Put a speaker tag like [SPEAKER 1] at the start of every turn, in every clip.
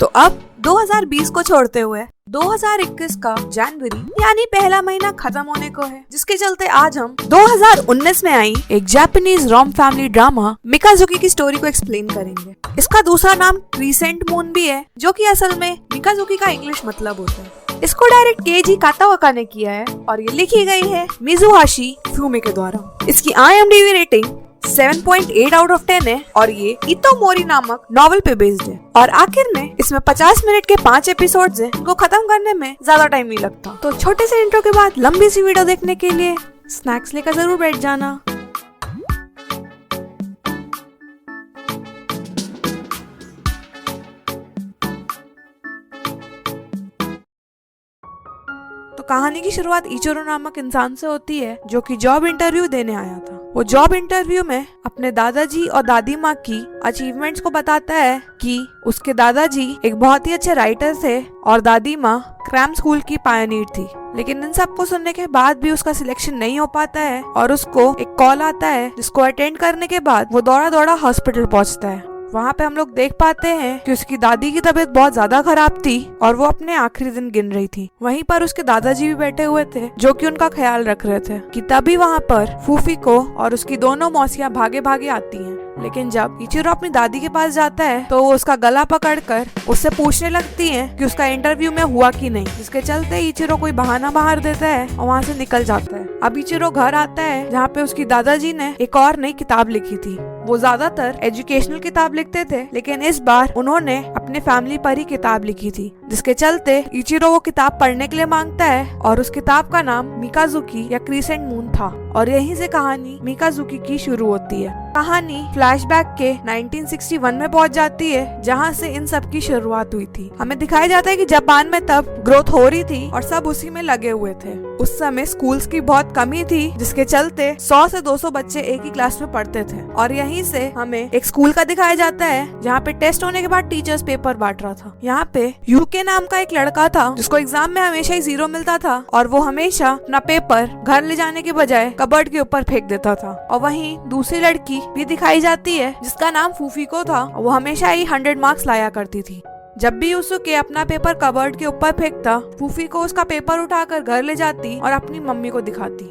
[SPEAKER 1] तो अब 2020 को छोड़ते हुए 2021 का जनवरी यानी पहला महीना खत्म होने को है, जिसके चलते आज हम 2019 में आई एक जापानीज रोम फैमिली ड्रामा मिकाजुकी की स्टोरी को एक्सप्लेन करेंगे। इसका दूसरा नाम क्रीसेंट मून भी है, जो कि असल में मिकाजुकी का इंग्लिश मतलब होता है। इसको डायरेक्ट केजी काताओका ने किया है और ये लिखी गई है मिजुहाशी फुमी के द्वारा। इसकी IMDb रेटिंग 7.8 आउट ऑफ 10 है और ये इतोमोरी नामक नॉवल पे बेस्ड है। और आखिर में इसमें 50 मिनट के 5 एपिसोड्स हैं, इनको खत्म करने में ज्यादा टाइम नहीं लगता। तो छोटे से इंट्रो के बाद लंबी सी वीडियो देखने के लिए स्नैक्स लेकर जरूर बैठ जाना। तो कहानी की शुरुआत इचिरो नामक इंसान से होती है, जो कि जॉब इंटरव्यू देने आया था। वो जॉब इंटरव्यू में अपने दादाजी और दादी माँ की अचीवमेंट्स को बताता है कि उसके दादाजी एक बहुत ही अच्छे राइटर थे और दादी माँ क्रैम स्कूल की पायनियर थी। लेकिन इन सब को सुनने के बाद भी उसका सिलेक्शन नहीं हो पाता है और उसको एक कॉल आता है, जिसको अटेंड करने के बाद वो दौड़ा दौड़ा हॉस्पिटल पहुँचता है। वहाँ पे हम लोग देख पाते हैं कि उसकी दादी की तबीयत बहुत ज्यादा खराब थी और वो अपने आखिरी दिन गिन रही थी। वहीं पर उसके दादाजी भी बैठे हुए थे, जो कि उनका ख्याल रख रहे थे। कि तभी वहाँ पर फूफी को और उसकी दोनों मौसियाँ भागे भागे आती हैं। लेकिन जब इचिरो अपनी दादी के पास जाता है तो वो उसका गला पकड़कर उससे पूछने लगती है कि उसका इंटरव्यू में हुआ कि नहीं, जिसके चलते इचिरो कोई बहाना बाहर देता है और वहाँ से निकल जाता है। अब इचिरो घर आता है, जहाँ पे उसकी दादाजी ने एक और नई किताब लिखी थी। वो ज्यादातर एजुकेशनल किताब लिखते थे, लेकिन इस बार उन्होंने अपने फैमिली पर ही किताब लिखी थी, जिसके चलते इचिरो वो किताब पढ़ने के लिए मांगता है और उस किताब का नाम मिकाजुकी या क्रीसेंट मून था। और यहीं से कहानी मिकाजुकी की शुरू होती है। कहानी फ्लैशबैक के 1961 में पहुंच जाती है, जहां से इन सब की शुरुआत हुई थी। हमें दिखाया जाता है कि जापान में तब ग्रोथ हो रही थी और सब उसी में लगे हुए थे। उस समय स्कूल्स की बहुत कमी थी, जिसके चलते 100 से 200 बच्चे एक ही क्लास में पढ़ते थे। और यहीं से हमें एक स्कूल का दिखाया जाता है, जहाँ पे टेस्ट होने के बाद टीचर्स पेपर बांट रहा था। यहाँ पे यूके नाम का एक लड़का था, जिसको एग्जाम में हमेशा ही 0 मिलता था और वो हमेशा अपना पेपर घर ले जाने के बजाय कबर्ड के ऊपर फेंक देता था। और वहीं दूसरी लड़की भी दिखाई जाती है, जिसका नाम फूफीको था। वो हमेशा ही 100 मार्क्स लाया करती थी। जब भी यूसुके अपना पेपर कबर्ड के ऊपर फेंकता, फूफीको उसका पेपर उठाकर घर ले जाती और अपनी मम्मी को दिखाती।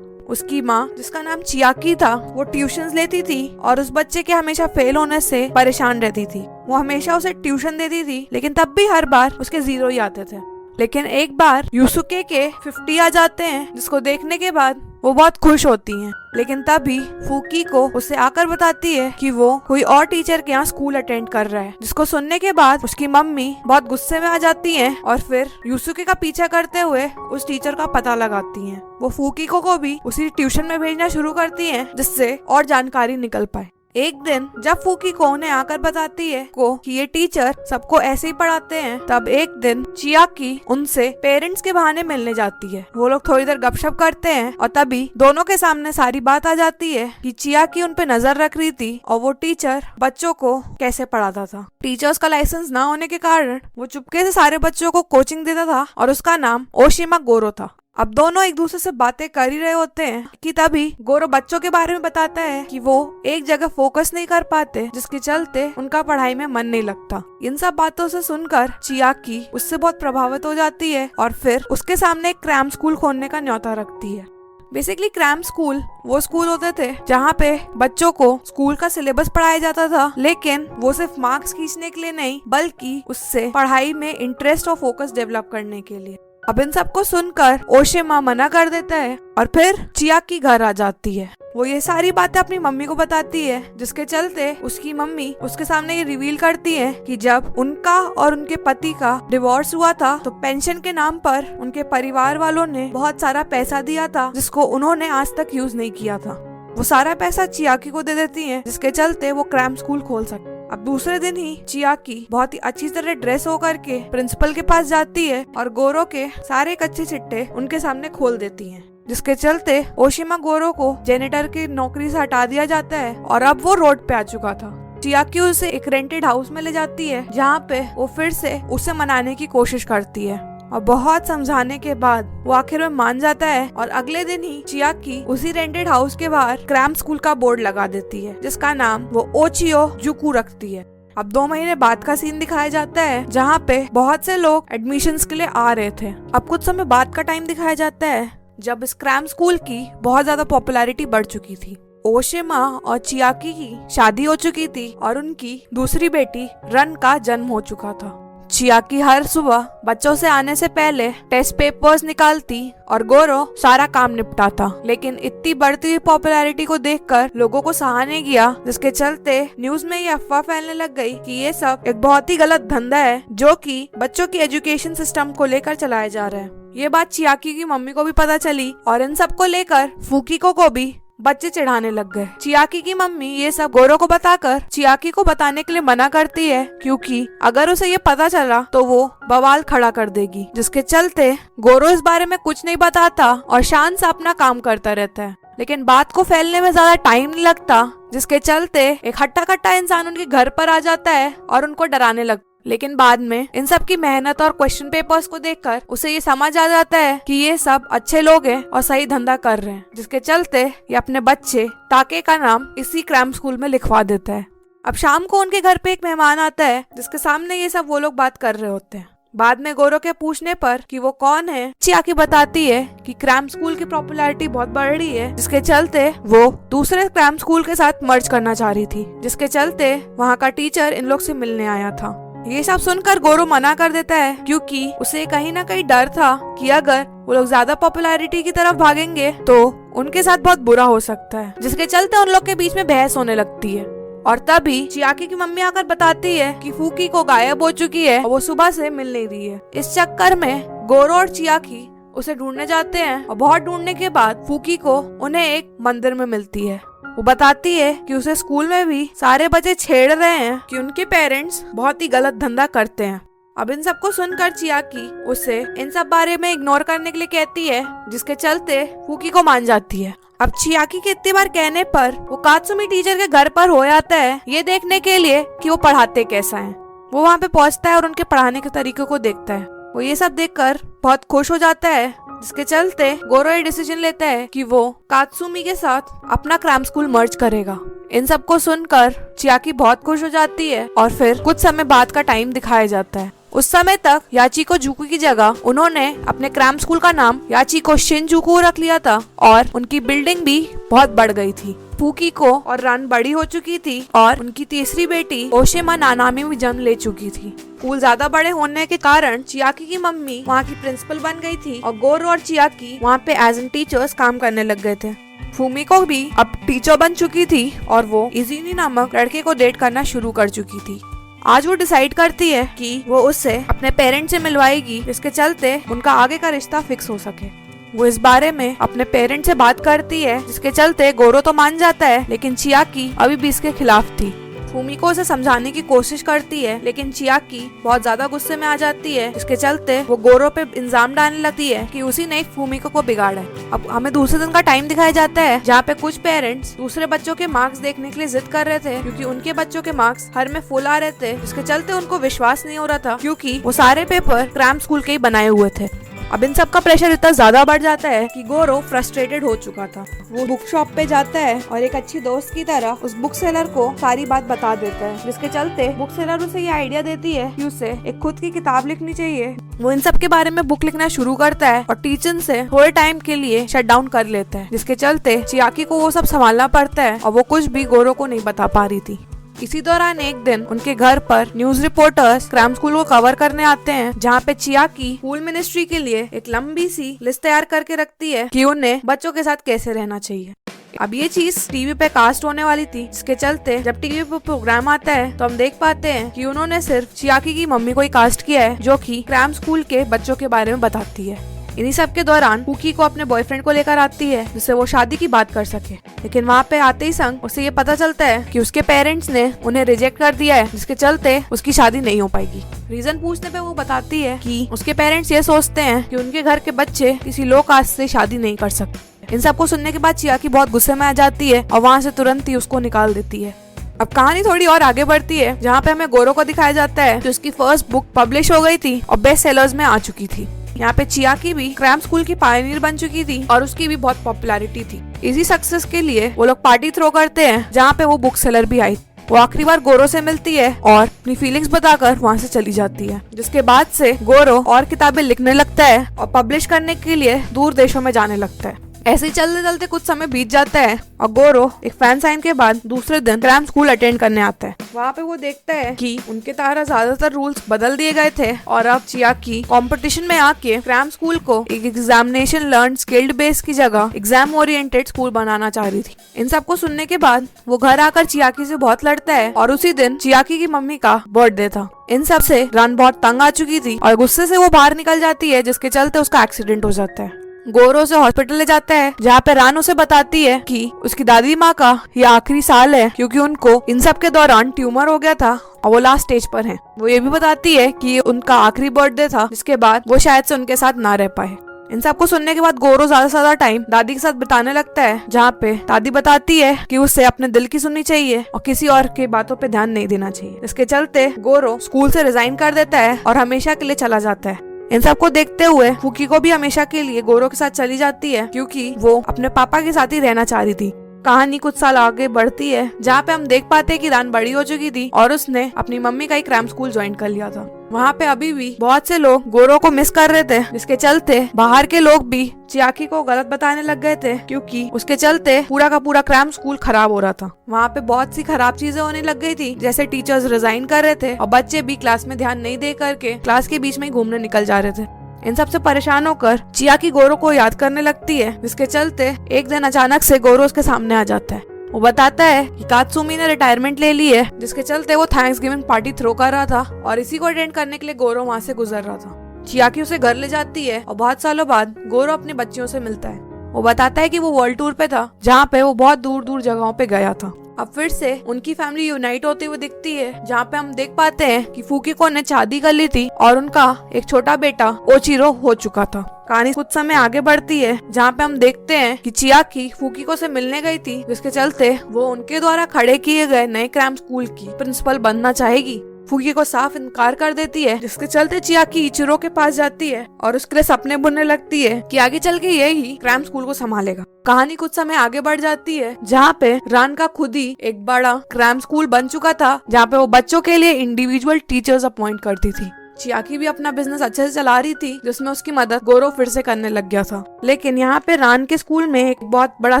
[SPEAKER 1] उसकी माँ, जिसका नाम चियाकी था, वो ट्यूशंस लेती थी और उस बच्चे के हमेशा फेल होने से परेशान रहती थी। वो हमेशा उसे ट्यूशन देती थी, लेकिन तब भी हर बार उसके 0 ही आते थे। लेकिन एक बार यूसुके के 50 आ जाते हैं, जिसको देखने के बाद वो बहुत खुश होती हैं। लेकिन तभी फूकी को उससे आकर बताती है कि वो कोई और टीचर के यहाँ स्कूल अटेंड कर रहा है, जिसको सुनने के बाद उसकी मम्मी बहुत गुस्से में आ जाती हैं और फिर यूसुके का पीछा करते हुए उस टीचर का पता लगाती हैं। वो फूकीको को भी उसी ट्यूशन में भेजना शुरू करती हैं, जिससे और जानकारी निकल पाए। एक दिन जब फूकीको उन्हें आकर बताती है कि ये टीचर सबको ऐसे ही पढ़ाते हैं, तब एक दिन चियाकी उनसे पेरेंट्स के बहाने मिलने जाती है। वो लोग थोड़ी देर गपशप करते हैं और तभी दोनों के सामने सारी बात आ जाती है कि चियाकी उन पे नजर रख रही थी और वो टीचर बच्चों को कैसे पढ़ाता था। टीचर्स का लाइसेंस ना होने के कारण वो चुपके से सारे बच्चों को कोचिंग देता था और उसका नाम ओशिमा गोरो था। अब दोनों एक दूसरे से बातें कर ही रहे होते हैं कि तभी गोरो बच्चों के बारे में बताता है कि वो एक जगह फोकस नहीं कर पाते, जिसके चलते उनका पढ़ाई में मन नहीं लगता। इन सब बातों से सुनकर चियाकी उससे बहुत प्रभावित हो जाती है और फिर उसके सामने एक क्रैम स्कूल खोलने का न्योता रखती है। बेसिकली क्रैम स्कूल वो स्कूल होते थे जहाँ पे बच्चों को स्कूल का सिलेबस पढ़ाया जाता था, लेकिन वो सिर्फ मार्क्स खींचने के लिए नहीं, बल्कि उससे पढ़ाई में इंटरेस्ट और फोकस डेवलप करने के लिए। अब इन सबको सुनकर ओशिमा मना कर देता है और फिर चियाकी घर आ जाती है। वो ये सारी बातें अपनी मम्मी को बताती है, जिसके चलते उसकी मम्मी उसके सामने ये रिवील करती है कि जब उनका और उनके पति का डिवोर्स हुआ था, तो पेंशन के नाम पर उनके परिवार वालों ने बहुत सारा पैसा दिया था, जिसको उन्होंने आज तक यूज नहीं किया था। वो सारा पैसा चियाकी को दे देती है, जिसके चलते वो क्रैम स्कूल खोल सकते। अब दूसरे दिन ही चियाकी बहुत ही अच्छी तरह ड्रेस होकर के प्रिंसिपल के पास जाती है और गोरो के सारे कच्चे चिट्टे उनके सामने खोल देती हैं, जिसके चलते ओशिमा गोरो को जेनिटर की नौकरी से हटा दिया जाता है और अब वो रोड पे आ चुका था। चियाकी उसे एक रेंटेड हाउस में ले जाती है, जहाँ पे वो फिर से उसे मनाने की कोशिश करती है और बहुत समझाने के बाद वो आखिर में मान जाता है और अगले दिन ही चियाकी उसी रेंटेड हाउस के बाहर क्रैम स्कूल का बोर्ड लगा देती है, जिसका नाम वो ओचियो जुकू रखती है। अब 2 महीने बाद का सीन दिखाया जाता है जहाँ पे बहुत से लोग एडमिशन्स के लिए आ रहे थे। अब कुछ समय बाद का टाइम दिखाया जाता है जब स्क्रैम स्कूल की बहुत ज्यादा पॉपुलैरिटी बढ़ चुकी थी। ओशिमा और चियाकी की शादी हो चुकी थी और उनकी दूसरी बेटी रन का जन्म हो चुका था। चियाकी हर सुबह बच्चों से आने से पहले टेस्ट पेपर्स निकालती और गोरो सारा काम निपटाता, लेकिन इतनी बढ़ती हुई पॉपुलैरिटी को देखकर लोगों को सहा नहीं गया, जिसके चलते न्यूज में ये अफवाह फैलने लग गई कि ये सब एक बहुत ही गलत धंधा है जो कि बच्चों की एजुकेशन सिस्टम को लेकर चलाया जा रहा है। ये बात चियाकी की मम्मी को भी पता चली और इन सब को लेकर फुकीको को भी बच्चे चिढ़ाने लग गए। चियाकी की मम्मी ये सब गोरो को बताकर चियाकी को बताने के लिए मना करती है, क्योंकि अगर उसे ये पता चला तो वो बवाल खड़ा कर देगी, जिसके चलते गोरो इस बारे में कुछ नहीं बताता और शान से अपना काम करता रहता है। लेकिन बात को फैलने में ज्यादा टाइम नहीं लगता, जिसके चलते एक हट्टा कट्टा इंसान उनके घर पर आ जाता है और उनको डराने लगता। लेकिन बाद में इन सब की मेहनत और क्वेश्चन पेपर्स को देखकर उसे ये समझ आ जाता है कि ये सब अच्छे लोग हैं और सही धंधा कर रहे हैं, जिसके चलते ये अपने बच्चे ताके का नाम इसी क्रैम स्कूल में लिखवा देता है। अब शाम को उनके घर पे एक मेहमान आता है जिसके सामने ये सब वो लोग बात कर रहे होते हैं। बाद में गोरो के पूछने पर कि वो कौन है, चियाकी बताती है कि क्रैम स्कूल की पॉपुलैरिटी बहुत बढ़ रही है, जिसके चलते वो दूसरे क्रैम स्कूल के साथ मर्ज करना चाह रही थी, जिसके चलते वहाँ का टीचर इन लोग से मिलने आया था। ये सब सुनकर गोरो मना कर देता है, क्योंकि उसे कहीं ना कहीं डर था कि अगर वो लोग ज्यादा पॉपुलैरिटी की तरफ भागेंगे तो उनके साथ बहुत बुरा हो सकता है, जिसके चलते उन लोग के बीच में बहस होने लगती है। और तभी चियाकी की मम्मी आकर बताती है कि फूकी को गायब हो चुकी है और वो सुबह से मिल नहीं रही है। इस चक्कर में गोरो और चियाकी उसे ढूंढने जाते हैं और बहुत ढूंढने के बाद फूकी को उन्हें एक मंदिर में मिलती है। वो बताती है कि उसे स्कूल में भी सारे बच्चे छेड़ रहे हैं कि उनके पेरेंट्स बहुत ही गलत धंधा करते हैं। अब इन सब को सुनकर चियाकी उसे इन सब बारे में इग्नोर करने के लिए कहती है, जिसके चलते फूकी को मान जाती है। अब चियाकी के इतनी बार कहने पर वो कात्सुमी टीचर के घर पर हो जाता है, ये देखने के लिए कि वो पढ़ाते कैसा है। वो वहाँ पे पहुँचता है और उनके पढ़ाने के तरीके को देखता है। वो ये सब देखकर बहुत खुश हो जाता है, जिसके चलते गोरो ये डिसीजन लेता है कि वो कात्सुमी के साथ अपना क्रैम स्कूल मर्ज करेगा। इन सब को सुनकर चियाकी बहुत खुश हो जाती है और फिर कुछ समय बाद का टाइम दिखाया जाता है। उस समय तक याचिको जुकू की जगह उन्होंने अपने क्रैम स्कूल का नाम याचिको शिनजुकू रख लिया था और उनकी बिल्डिंग भी बहुत बढ़ गई थी। फूकीको और रन बड़ी हो चुकी थी और उनकी तीसरी बेटी ओशिमा नानामी भी जन्म ले चुकी थी। स्कूल ज्यादा बड़े होने के कारण चियाकी की मम्मी वहाँ की प्रिंसिपल बन गई थी और गोरो और चियाकी वहाँ पे एज एन टीचर्स काम करने लग गए थे। फूमिको भी अब टीचर बन चुकी थी और वो इज़ुनी नामक लड़के को डेट करना शुरू कर चुकी थी। आज वो डिसाइड करती है कि वो उससे अपने पेरेंट्स से मिलवाएगी, जिसके चलते उनका आगे का रिश्ता फिक्स हो सके। वो इस बारे में अपने पेरेंट्स से बात करती है, जिसके चलते गोरो तो मान जाता है, लेकिन चियाकी अभी भी इसके खिलाफ थी। फूमिको उसे समझाने की कोशिश करती है, लेकिन चियाकी बहुत ज्यादा गुस्से में आ जाती है, जिसके चलते वो गोरो पे इल्जाम डालने लगती है कि उसी ने फूमिको को बिगाड़ा है। अब हमें दूसरे दिन का टाइम दिखाया जाता है, जहाँ पे कुछ पेरेंट्स दूसरे बच्चों के मार्क्स देखने के लिए जिद कर रहे थे, क्योंकि उनके बच्चों के मार्क्स हर में फुल आ रहे थे, जिसके चलते उनको विश्वास नहीं हो रहा था, क्योंकि वो सारे पेपर क्रैम स्कूल के ही बनाए हुए थे। अब इन सब का प्रेशर इतना ज्यादा बढ़ जाता है कि गोरो फ्रस्ट्रेटेड हो चुका था। वो बुक शॉप पे जाता है और एक अच्छी दोस्त की तरह उस बुक सेलर को सारी बात बता देता है, जिसके चलते बुक सेलर उसे ये आइडिया देती है कि उसे एक खुद की किताब लिखनी चाहिए। वो इन सब के बारे में बुक लिखना शुरू करता है और टीचर से थोड़े टाइम के लिए शट डाउन कर लेता है, जिसके चलते चियाकी को वो सब संभालना पड़ता है और वो कुछ भी गोरो को नहीं बता पा रही थी। इसी दौरान एक दिन उनके घर पर न्यूज रिपोर्टर्स क्रैम स्कूल को कवर करने आते हैं, जहाँ पे चियाकी स्कूल मिनिस्ट्री के लिए एक लंबी सी लिस्ट तैयार करके रखती है कि उन्हें बच्चों के साथ कैसे रहना चाहिए। अब ये चीज टीवी पे कास्ट होने वाली थी, जिसके चलते जब टीवी पे प्रोग्राम आता है तो हम देख पाते हैं कि उन्होंने सिर्फ चियाकी की मम्मी को ही कास्ट किया है, जो कि क्रैम स्कूल के बच्चों के बारे में बताती है। इन्हीं सब के दौरान फूकी को अपने बॉयफ्रेंड को लेकर आती है, जिससे वो शादी की बात कर सके, लेकिन वहाँ पे आते ही संग उसे ये पता चलता है कि उसके पेरेंट्स ने उन्हें रिजेक्ट कर दिया है, जिसके चलते उसकी शादी नहीं हो पाएगी। रीजन पूछने पे वो बताती है कि उसके पेरेंट्स ये सोचते हैं कि उनके घर के बच्चे किसी लो कास्ट से शादी नहीं कर सकते। इन सब को सुनने के बाद चियाकी बहुत गुस्से में आ जाती है और वहाँ से तुरंत ही उसको निकाल देती है। अब कहानी थोड़ी और आगे बढ़ती है, जहाँ पे हमें गोरो को दिखाया जाता है कि उसकी फर्स्ट बुक पब्लिश हो गई थी और बेस्ट सेलर्स में आ चुकी थी। यहाँ पे चियाकी भी क्रैम स्कूल की पायनियर बन चुकी थी और उसकी भी बहुत पॉपुलैरिटी थी। इसी सक्सेस के लिए वो लोग पार्टी थ्रो करते हैं, जहाँ पे वो बुक सेलर भी आई। वो आखिरी बार गोरो से मिलती है और अपनी फीलिंग्स बताकर वहाँ से चली जाती है, जिसके बाद से गोरो और किताबें लिखने लगता है और पब्लिश करने के लिए दूर देशों में जाने लगता है। ऐसे ही चलते चलते कुछ समय बीत जाता है और गोरो एक फैन साइन के बाद दूसरे दिन क्रैम स्कूल अटेंड करने आता है। वहाँ पे वो देखता है कि उनके द्वारा ज्यादातर रूल्स बदल दिए गए थे और अब चियाकी कंपटीशन में आके क्रैम स्कूल को एक एग्जामिनेशन लर्न स्किल्ड बेस की जगह एग्जाम ओरिएंटेड स्कूल बनाना चाह रही थी। इन सबको सुनने के बाद वो घर आकर चियाकी से बहुत लड़ता है और उसी दिन चियाकी की मम्मी का बर्थडे था। इन सब से रान बहुत तंग आ चुकी थी और गुस्से से वो बाहर निकल जाती है, जिसके चलते उसका एक्सीडेंट हो जाता है। गोरो उसे हॉस्पिटल ले जाता है, जहाँ पे रान उसे बताती है कि उसकी दादी माँ का ये आखिरी साल है क्योंकि उनको इन सब के दौरान ट्यूमर हो गया था और वो लास्ट स्टेज पर हैं। वो ये भी बताती है कि ये उनका आखिरी बर्थडे था, जिसके बाद वो शायद से उनके साथ ना रह पाए। इन सब को सुनने के बाद गोरो ज्यादा से ज्यादा टाइम दादी के साथ बिताने लगता है, जहाँ पे दादी बताती है कि उसे अपने दिल की सुननी चाहिए और किसी और की बातों पे ध्यान नहीं देना चाहिए। इसके चलते गोरो स्कूल से रिजाइन कर देता है और हमेशा के लिए चला जाता है। इन सबको देखते हुए फुकी को भी हमेशा के लिए गोरो के साथ चली जाती है क्योंकि वो अपने पापा के साथ ही रहना चाह रही थी। कहानी कुछ साल आगे बढ़ती है, जहाँ पे हम देख पाते हैं कि रान बड़ी हो चुकी थी और उसने अपनी मम्मी का ही क्रैम स्कूल ज्वाइन कर लिया था। वहाँ पे अभी भी बहुत से लोग गोरो को मिस कर रहे थे, जिसके चलते बाहर के लोग भी चियाकी को गलत बताने लग गए थे क्योंकि उसके चलते पूरा का पूरा क्रैम स्कूल खराब हो रहा था। वहाँ पे बहुत सी खराब चीजें होने लग गई थी, जैसे टीचर्स रिजाइन कर रहे थे और बच्चे भी क्लास में ध्यान नहीं दे करके क्लास के बीच में ही घूमने निकल जा रहे थे। इन सब से परेशान होकर चियाकी गोरो को याद करने लगती है, जिसके चलते एक दिन अचानक से गोरो उसके सामने आ जाता है। वो बताता है कि कात्सुमी ने रिटायरमेंट ले ली है, जिसके चलते वो थैंक्सगिविंग पार्टी थ्रो कर रहा था और इसी को अटेंड करने के लिए गोरो वहाँ से गुजर रहा था। चियाकी उसे घर ले जाती है और बहुत सालों बाद गोरो अपने बच्चियों से मिलता है। वो बताता है कि वो वर्ल्ड टूर पे था, जहाँ पे वो बहुत दूर दूर जगहों पे गया था। अब फिर से उनकी फैमिली यूनाइट होती हुई दिखती है, जहाँ पे हम देख पाते हैं कि फुकीको ने शादी कर ली थी और उनका एक छोटा बेटा ओचिरो हो चुका था। कहानी कुछ समय आगे बढ़ती है, जहाँ पे हम देखते हैं कि चियाकी फुकीको से मिलने गई थी, जिसके चलते वो उनके द्वारा खड़े किए गए नए क्रैम स्कूल की प्रिंसिपल बनना चाहेगी। फुकीको साफ इनकार कर देती है, जिसके चलते चियाकी इचिरो के पास जाती है और उसके लिए सपने बुनने लगती है कि आगे चल के ये ही क्रैम स्कूल को संभालेगा। कहानी कुछ समय आगे बढ़ जाती है, जहाँ पे रान का खुद ही एक बड़ा क्रैम स्कूल बन चुका था, जहाँ पे वो बच्चों के लिए इंडिविजुअल टीचर्स अपॉइंट करती थी। चियाकी भी अपना बिजनेस अच्छे से चला रही थी, जिसमें उसकी मदद गोरो फिर से करने लग गया था। लेकिन यहाँ पे रान के स्कूल में एक बहुत बड़ा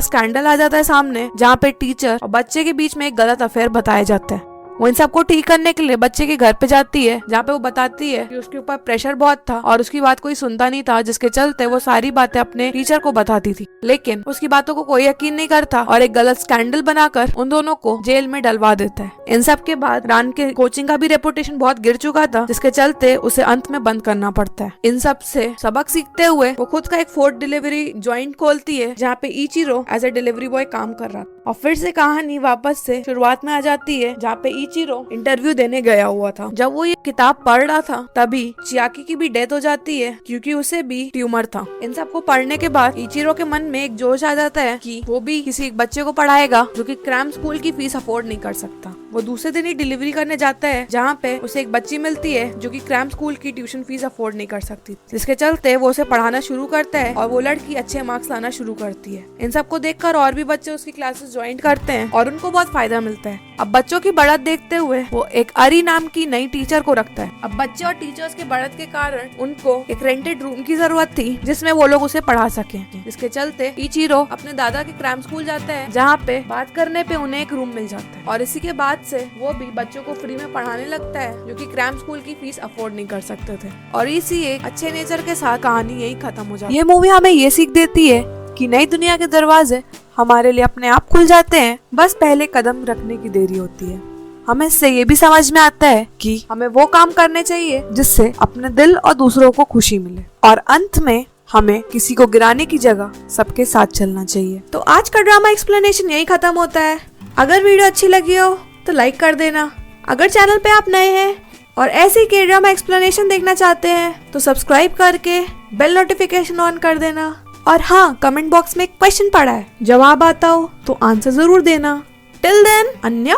[SPEAKER 1] स्कैंडल आ जाता है सामने, जहाँ पे टीचर और बच्चे के बीच में एक गलत अफेयर बताया जाता है। वो इन सबको ठीक करने के लिए बच्चे के घर पे जाती है, जहाँ पे वो बताती है कि उसके ऊपर प्रेशर बहुत था और उसकी बात कोई सुनता नहीं था, जिसके चलते वो सारी बातें अपने टीचर को बताती थी। लेकिन उसकी बातों को कोई यकीन नहीं करता और एक गलत स्कैंडल बनाकर उन दोनों को जेल में डलवा देता है। इन सब के बाद रान के कोचिंग का भी रेपुटेशन बहुत गिर चुका था, जिसके चलते उसे अंत में बंद करना पड़ता है। इन सब से सबक सीखते हुए वो खुद का एक फूड डिलीवरी जॉइंट खोलती है, जहाँ पे Ichiro as a delivery boy काम कर रहा था। और फिर से कहानी वापस से शुरुआत में आ जाती है, जहाँ पे इचिरो इंटरव्यू देने गया हुआ था। जब वो ये किताब पढ़ रहा था, तभी चियाकी की भी डेथ हो जाती है क्योंकि उसे भी ट्यूमर था। इन सब को पढ़ने के बाद इचिरो के मन में एक जोश आ जाता है कि वो भी किसी एक बच्चे को पढ़ाएगा जो कि क्रैम स्कूल की फीस अफोर्ड नहीं कर सकता। वो दूसरे दिन ही डिलीवरी करने जाता है, जहाँ पे उसे एक बच्ची मिलती है जो कि क्रैम स्कूल की ट्यूशन फीस अफोर्ड नहीं कर सकती, जिसके चलते वो उसे पढ़ाना शुरू करता है और वो लड़की अच्छे मार्क्स लाना शुरू करती है। इन सबको देखकर और भी बच्चे उसकी क्लासेस ज्वाइन करते हैं और उनको बहुत फायदा मिलता है। अब बच्चों की बढ़त देखते हुए वो एक अरी नाम की नई टीचर को रखता है। अब बच्चे और टीचर्स के बढ़त के कारण उनको एक रेंटेड रूम की जरूरत थी, जिसमें वो लोग उसे पढ़ा सके। इसके चलते इचिरो अपने दादा के क्रैम स्कूल जाता है, जहाँ पे बात करने पे उन्हें एक रूम मिल जाता है और इसी के बाद से वो भी बच्चों को फ्री में पढ़ाने लगता है, जो कि क्रैम स्कूल की फीस अफोर्ड नहीं कर सकते थे। और इसी एक अच्छे नेचर के साथ कहानी यही खत्म हो जाती है। ये मूवी हमें ये सीख देती है कि नई दुनिया के दरवाजे हमारे लिए अपने आप खुल जाते हैं, बस पहले कदम रखने की देरी होती है। हमें इससे ये भी समझ में आता है कि हमें वो काम करने चाहिए जिससे अपने दिल और दूसरों को खुशी मिले, और अंत में हमें किसी को गिराने की जगह सबके साथ चलना चाहिए। तो आज का ड्रामा एक्सप्लेनेशन यही खत्म होता है। अगर वीडियो अच्छी लगी हो तो लाइक कर देना। अगर चैनल पे आप नए हैं और ऐसे ही के ड्रामा एक्सप्लेनेशन देखना चाहते हैं तो सब्सक्राइब करके बेल नोटिफिकेशन ऑन कर देना। और हाँ, कमेंट बॉक्स में एक क्वेश्चन पड़ा है, जवाब आता हो तो आंसर जरूर देना। टिल देन, अन्य।